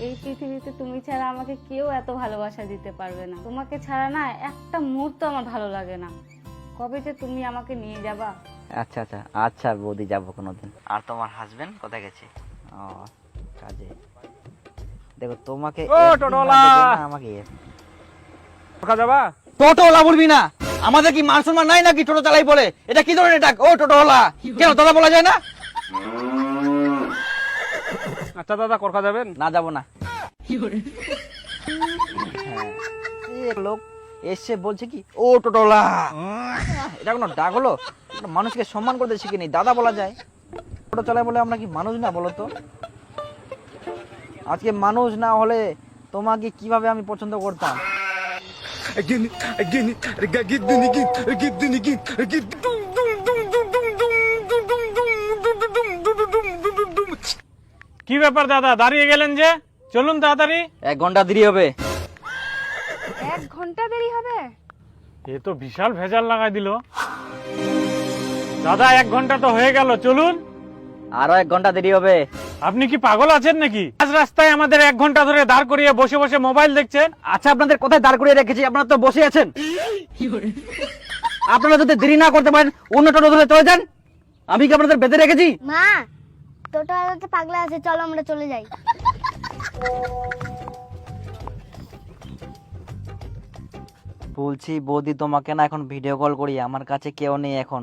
এই পৃথিবীতে তুমি ছাড়া আমাকে কেউ এত ভালোবাসা দিতে পারবে না। তোমাকে ছাড়া না একটা মুহূর্ত আমার ভালো লাগে না। কবে যে তুমি আমাকে নিয়ে যাবা? আচ্ছা আচ্ছা আচ্ছা বৌদি, যাবো কোনোদিন। আর তোমার হাজবেন্ড কোথায় গেছে? ও, কাজে। দেখো তোমাকে ও, একদিন না টোটোওয়ালা! দেখলে না আমাকে কোথা যাবা? টোটোওয়ালা বলবি না, আমাদের কি মান সম্মান নাই নাকি টোটো চালাই বলে? এটা কি ধরনের ডাক? ও টোটোওয়ালা, কেন দাদা বলা যায় না? আচ্ছা দাদা, কোথা যাবেন? না, যাবো না। হ্যাঁ, এক লোক এসে বলছে কি ও টোটোওয়ালা। এটা কোনো ডাক হলো? একটা মানুষকে সম্মান করতে শিখিনি, দাদা বলা যায়। টোটো চালায় বলে আমরা কি মানুষ না বলো তো? আজকে মানুষ না হলে তোমাকে কিভাবে আমি পছন্দ করতাম? কি ব্যাপার দাদা, দাঁড়িয়ে গেলেন যে? চলুন তাড়াতাড়ি। 1 ঘন্টা দেরি হবে। 1 ঘন্টা দেরি হবে? এ তো বিশাল ভেজাল লাগাই দিল। দাদা 1 ঘন্টা তো হয়ে গেল, চলুন। আরো 1 ঘন্টা দেরি হবে। আপনি কি পাগল আছেন নাকি? আজ রাস্তায় আমাদের 1 ঘন্টা ধরে দাঁড় করিয়ে বসে বসে মোবাইল দেখছেন। আচ্ছা, আপনাদের কোথায় দাঁড় করিয়ে রেখেছি? আপনারা তো বসে আছেন। আপনারা যদি দেরি না করতে পারেন অন্য টোটো ধরে চলে যান। আমি কি আপনাদের বেঁধে রেখেছি? মা, টোটোওয়ালাতে পাগলা আছে, চলো আমরা চলে যাই। বলছি বৌদি, তোমাকে না এখন ভিডিও কল করি, আমার কাছে কেউ নেই এখন।